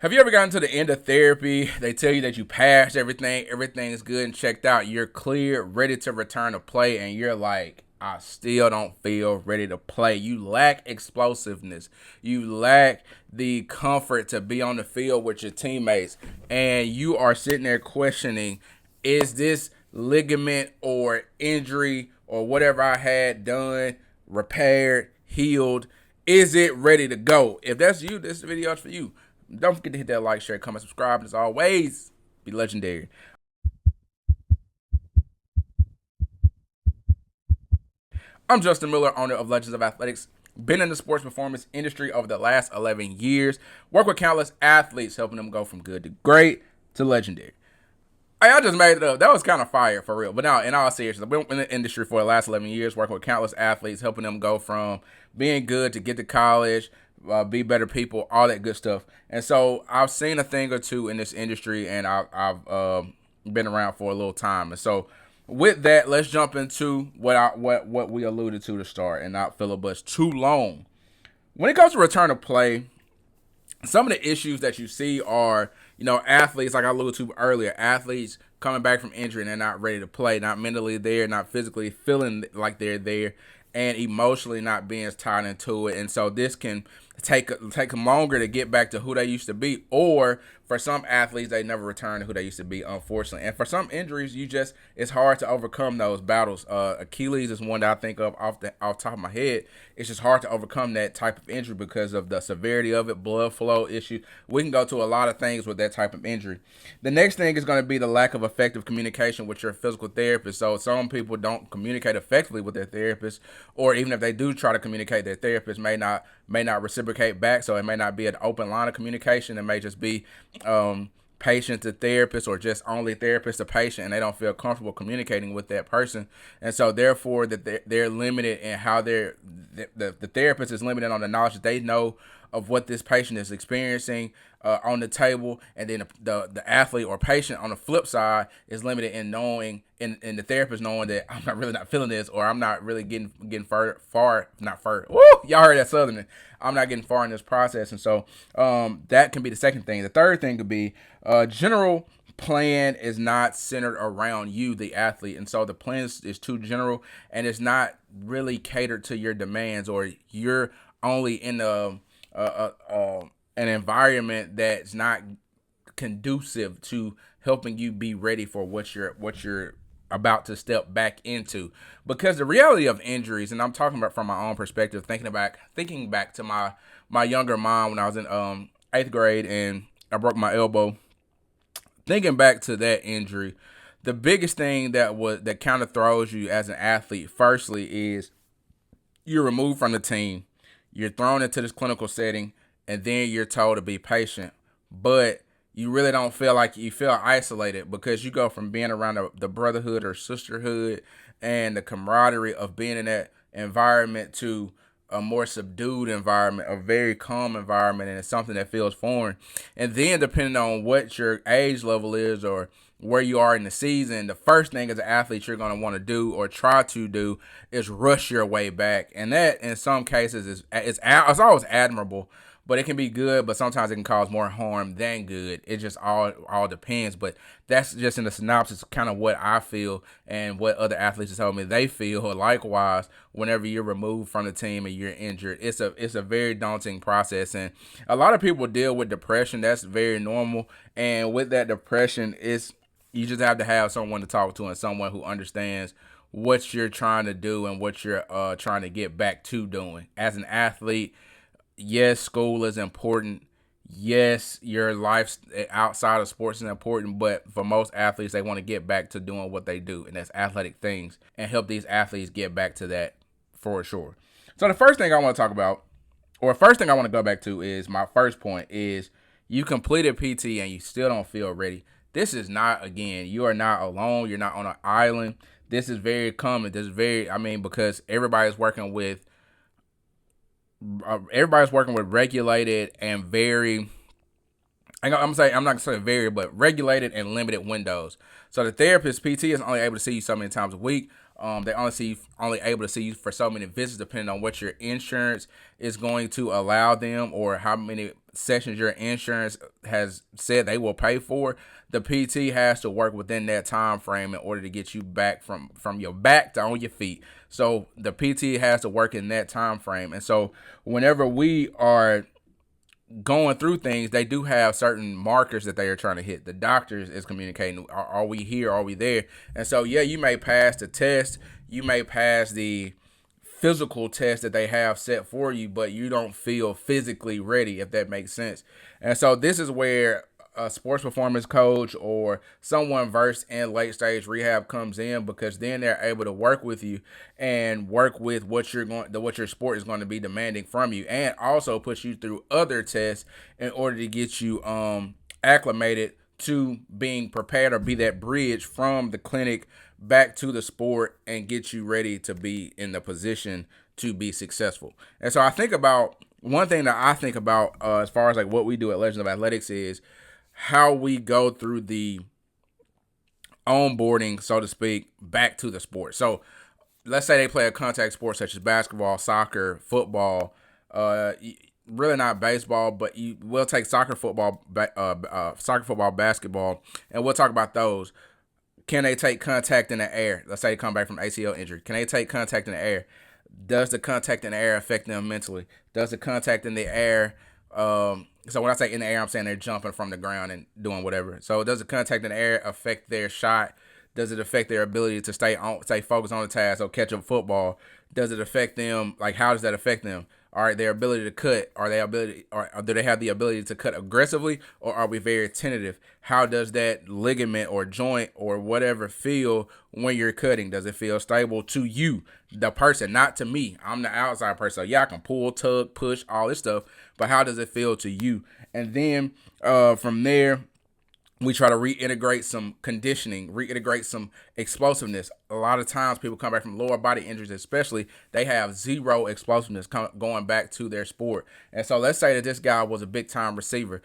Have you ever gotten to the end of therapy? They tell you that you passed everything, everything is good and checked out. You're clear, ready to return to play, and you're like, I still don't feel ready to play. You lack explosiveness. You lack the comfort to be on the field with your teammates. And you are sitting there questioning, is this ligament or injury or whatever I had done, repaired, healed? Is it ready to go? If that's you, this video is for you. Don't forget to hit that like, share, comment, subscribe, and as always, be legendary. I'm Justin Miller, owner of Legends of Athletics. Been in the sports performance industry over the last 11 years. Work with countless athletes, helping them go from good to great to legendary. Hey, I just made it up. That was kind of fire for real. But now, in all seriousness, I've been in the industry for the last 11 years, working with countless athletes, helping them go from being good to get to college, be better people, all that good stuff. And so I've seen a thing or two in this industry, and I've been around for a little time. And so with that, let's jump into what we alluded to start, and not filibuster too long. When it comes to return to play, some of the issues that you see are, athletes, like I alluded to earlier, athletes coming back from injury and they're not ready to play, not mentally there, not physically feeling like they're there, and emotionally not being tied into it. And so this can take them longer to get back to who they used to be, or for some athletes, they never return to who they used to be, unfortunately. And for some injuries, it's hard to overcome those battles. Achilles is one that I think of off top of my head. It's just hard to overcome that type of injury because of the severity of it, blood flow issue. We can go to a lot of things with that type of injury. The next thing is going to be the lack of effective communication with your physical therapist. So some people don't communicate effectively with their therapist, or even if they do try to communicate, their therapist may not reciprocate back. So it may not be an open line of communication. It may just be patient to therapist, or just only therapist to patient, and they don't feel comfortable communicating with that person. And so therefore that they're limited in how the therapist is limited on the knowledge that they know of what this patient is experiencing on the table, and then the athlete or patient on the flip side is limited in knowing, and the therapist knowing that I'm not feeling this, or I'm not really getting far. Woo, y'all heard that Southern. I'm not getting far in this process. And so that can be the second thing. The third thing could be general plan is not centered around you, the athlete. And so the plan is too general, and it's not really catered to your demands, or you're only in an environment that's not conducive to helping you be ready for what you're about to step back into. Because the reality of injuries, and I'm talking about from my own perspective, thinking back to my younger mom when I was in 8th grade and I broke my elbow. Thinking back to that injury, the biggest thing that kind of throws you as an athlete, firstly, is you're removed from the team. You're thrown into this clinical setting, and then you're told to be patient. But you really don't feel like you feel isolated, because you go from being around the brotherhood or sisterhood and the camaraderie of being in that environment to a more subdued environment, a very calm environment, and it's something that feels foreign. And then depending on what your age level is or where you are in the season, the first thing as an athlete you're going to want to do or try to do is rush your way back. And that in some cases it's always admirable, but it can be good, but sometimes it can cause more harm than good. It just all depends. But that's just in the synopsis, kind of what I feel and what other athletes have told me they feel. Likewise, whenever you're removed from the team and you're injured, it's a very daunting process. And a lot of people deal with depression. That's very normal. And with that depression, you just have to have someone to talk to, and someone who understands what you're trying to do and what you're trying to get back to doing. As an athlete, yes, school is important. Yes, your life outside of sports is important, but for most athletes, they want to get back to doing what they do, and that's athletic things, and help these athletes get back to that for sure. So the first thing I want to talk about, or first thing I want to go back to, is my first point is you completed PT and you still don't feel ready. This is not, again, you are not alone. You're not on an island. This is very common. Because everybody's working with regulated and very, I'm not gonna say very, but regulated and limited windows. So the therapist PT is only able to see you so many times a week. They only able to see you for so many visits, depending on what your insurance is going to allow them, or how many sessions your insurance has said they will pay for. The PT has to work within that time frame in order to get you back from your back to on your feet. So the PT has to work in that time frame. And so whenever we are going through things, they do have certain markers that they are trying to hit. The doctors is communicating, are we here, are we there? And so, yeah, you may pass the test, you may pass the physical test that they have set for you, but you don't feel physically ready, if that makes sense. And so this is where a sports performance coach or someone versed in late stage rehab comes in, because then they're able to work with you and work with what your sport is going to be demanding from you, and also push you through other tests in order to get you acclimated to being prepared, or be that bridge from the clinic back to the sport and get you ready to be in the position to be successful. And so one thing that I think about as far as like what we do at Legends of Athletics is how we go through the onboarding, so to speak, back to the sport. So let's say they play a contact sport such as basketball, soccer, football, really not baseball, but we'll take soccer, football, basketball, and we'll talk about those. Can they take contact in the air? Let's say they come back from ACL injury. Can they take contact in the air? Does the contact in the air affect them mentally? Does the contact in the air, so when I say in the air, I'm saying they're jumping from the ground and doing whatever. So does the contact in the air affect their shot? Does it affect their ability to stay focused on the task or catch a football? Does it affect them? Like, how does that affect them? All right, their ability to cut, or do they have the ability to cut aggressively, or are we very tentative? How does that ligament or joint or whatever feel when you're cutting? Does it feel stable to you, the person, not to me? I'm the outside person. So yeah, I can pull, tug, push, all this stuff, but how does it feel to you? And then from there, we try to reintegrate some conditioning, reintegrate some explosiveness. A lot of times people come back from lower body injuries, especially, they have zero explosiveness going back to their sport. And so let's say that this guy was a big time receiver,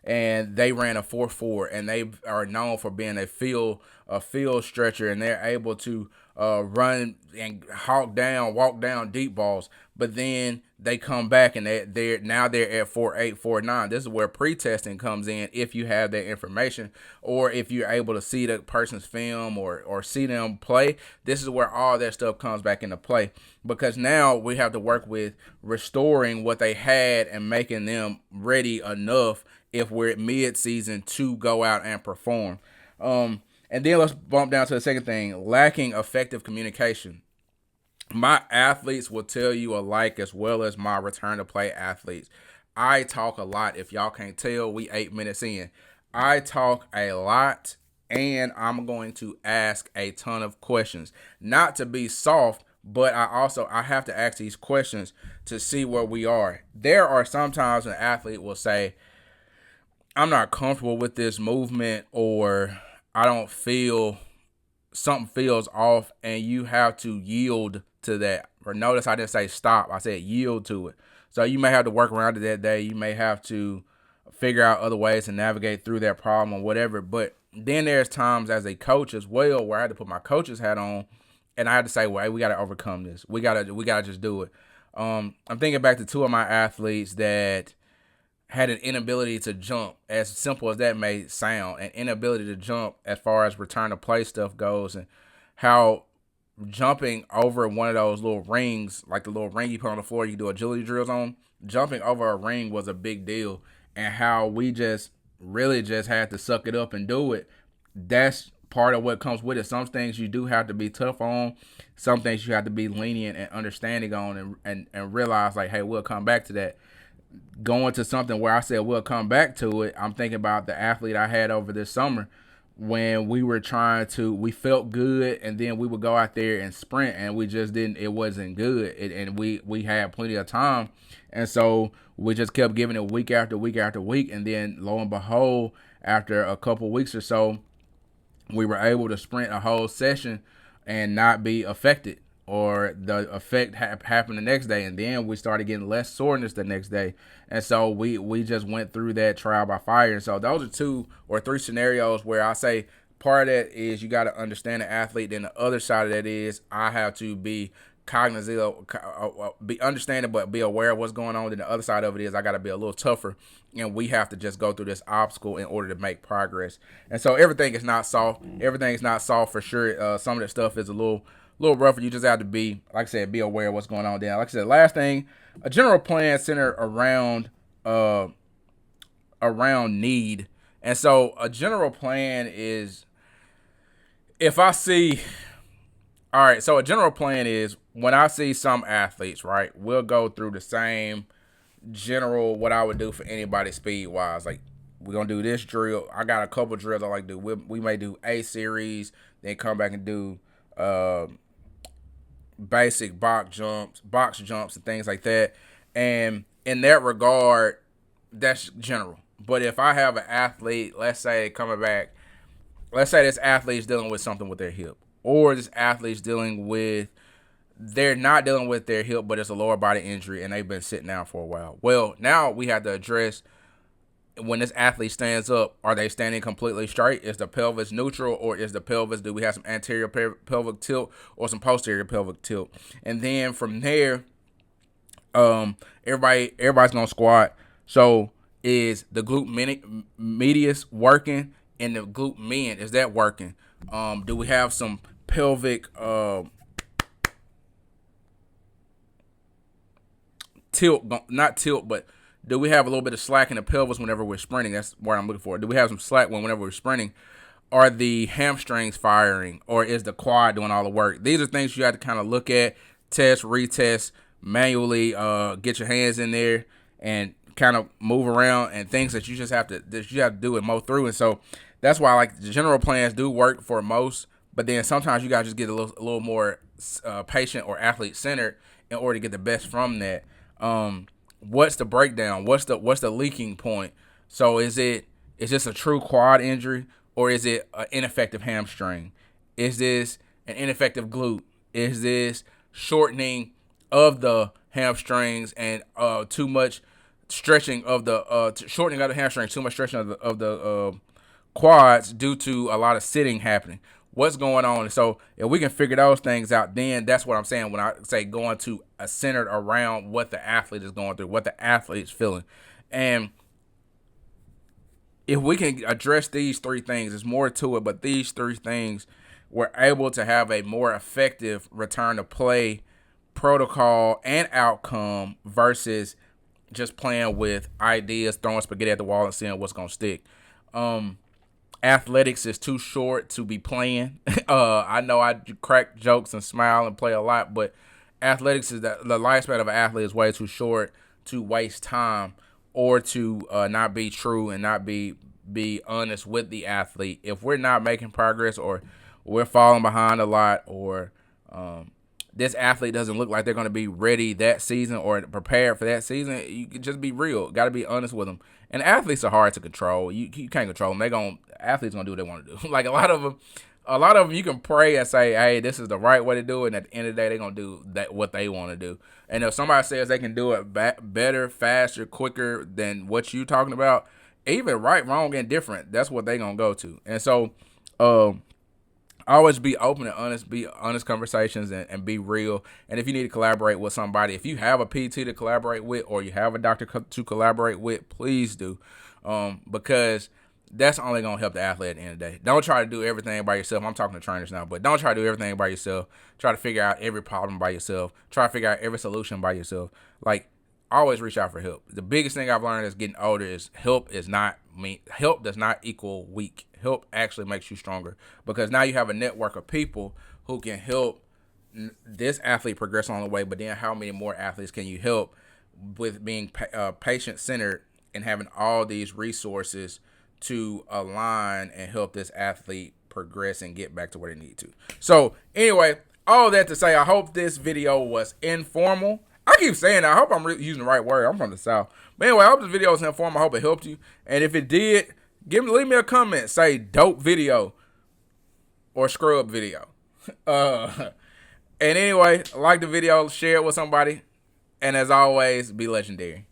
and they ran a 4.4, and they are known for being a field stretcher, and they're able to run and walk down deep balls. But then they come back and they're at 4.8, 4.9. This is where pre-testing comes in, if you have that information, or if you're able to see the person's film or see them play. This is where all that stuff comes back into play, because now we have to work with restoring what they had and making them ready enough if we're at mid-season to go out and perform. And then let's bump down to the second thing, lacking effective communication. My athletes will tell you alike, as well as my return to play athletes. I talk a lot. If y'all can't tell, we 8 minutes in. I talk a lot, and I'm going to ask a ton of questions. Not to be soft, but I have to ask these questions to see where we are. There are sometimes an athlete will say, I'm not comfortable with this movement, or I don't feel, something feels off, and you have to yield to that. Or notice I didn't say stop, I said yield to it. So you may have to work around it that day. You may have to figure out other ways to navigate through that problem or whatever. But then there's times as a coach as well where I had to put my coach's hat on, and I had to say, well, hey, we got to overcome this. We gotta just do it. I'm thinking back to two of my athletes that had an inability to jump, as simple as that may sound, an inability to jump as far as return to play stuff goes, and how jumping over one of those little rings, like the little ring you put on the floor you do agility drills on, jumping over a ring was a big deal, and how we just really just had to suck it up and do it. That's part of what comes with it. Some things you do have to be tough on, some things you have to be lenient and understanding on, and realize, like, hey, we'll come back to that. Going to something where I said we'll come back to it, I'm thinking about the athlete I had over this summer, when we felt good, and then we would go out there and sprint, and we just didn't, it wasn't good. And we had plenty of time. And so we just kept giving it week after week after week. And then lo and behold, after a couple weeks or so, we were able to sprint a whole session and not be affected, or the effect happened the next day, and then we started getting less soreness the next day. And so we just went through that trial by fire. And so those are 2 or 3 scenarios where I say part of that is you got to understand the athlete. Then the other side of that is I have to be cognizant, be understanding, but be aware of what's going on. Then the other side of it is I got to be a little tougher, and we have to just go through this obstacle in order to make progress. And so everything is not soft. Everything is not soft for sure. Some of that stuff is a little rougher. You just have to be, like I said, be aware of what's going on. Then, like I said, last thing, a general plan centered around need. And so a general plan is, if I see, all right, so a general plan is when I see some athletes, right, we'll go through the same general, what I would do for anybody speed wise. Like, we're going to do this drill. I got a couple drills I like to do. We may do A series, then come back and do basic box jumps and things like that. And in that regard, that's general. But if I have an athlete, let's say this athlete's dealing with something with their hip, or this athlete's they're not dealing with their hip, but it's a lower body injury and they've been sitting down for a while. Well, now we have to address, when this athlete stands up, are they standing completely straight? Is the pelvis neutral, or is the pelvis, do we have some anterior pelvic tilt or some posterior pelvic tilt? And then from there, everybody's gonna squat. So is the glute medius working, and the glute med, is that working? Do we have some pelvic not tilt, but do we have a little bit of slack in the pelvis whenever we're sprinting? That's what I'm looking for. Do we have some slack whenever we're sprinting? Are the hamstrings firing, or is the quad doing all the work? These are things you have to kind of look at, test, retest, manually, get your hands in there and kind of move around, and things that you have to do and mow through. And so that's why, like, the general plans do work for most, but then sometimes you gotta just get a little more patient or athlete centered in order to get the best from that. What's the breakdown? What's the leaking point? So is this a true quad injury, or is it an ineffective hamstring? Is this an ineffective glute? Is this shortening of the hamstrings and too much stretching of the shortening of the hamstrings, too much stretching of the quads due to a lot of sitting happening? What's going on? So if we can figure those things out, then that's what I'm saying when I say going to a centered around what the athlete is going through, what the athlete's feeling. And if we can address these three things, there's more to it, but these three things, we're able to have a more effective return to play protocol and outcome versus just playing with ideas, throwing spaghetti at the wall and seeing what's going to stick. Athletics is too short to be playing. I know I crack jokes and smile and play a lot, but athletics is the lifespan of an athlete is way too short to waste time or to not be true and not be honest with the athlete. If we're not making progress, or we're falling behind a lot, or this athlete doesn't look like they're going to be ready that season or prepared for that season, you can just be real. Got to be honest with them. And athletes are hard to control. You can't control them. Athletes gonna do what they want to do. Like a lot of them, you can pray and say, "Hey, this is the right way to do it." And at the end of the day, they're gonna do what they want to do. And if somebody says they can do it better, faster, quicker than what you talking about, even right, wrong, and different, that's what they gonna go to. And so, always be open and honest, be honest conversations, and be real. And if you need to collaborate with somebody, if you have a PT to collaborate with, or you have a doctor to collaborate with, please do, because that's only going to help the athlete at the end of the day. Don't try to do everything by yourself. I'm talking to trainers now, but don't try to do everything by yourself. Try to figure out every problem by yourself. Try to figure out every solution by yourself. Like, always reach out for help. The biggest thing I've learned as getting older is help does not equal weak. Help actually makes you stronger, because now you have a network of people who can help this athlete progress on the way. But then how many more athletes can you help with being patient-centered and having all these resources to align and help this athlete progress and get back to where they need to? So anyway, all that to say, I hope this video was informal. I keep saying that. I hope I'm using the right word. I'm from the South. But anyway, I hope this video was informal. I hope it helped you. And if it did, leave me a comment. Say dope video or scrub video. And anyway, like the video, share it with somebody. And as always, be legendary.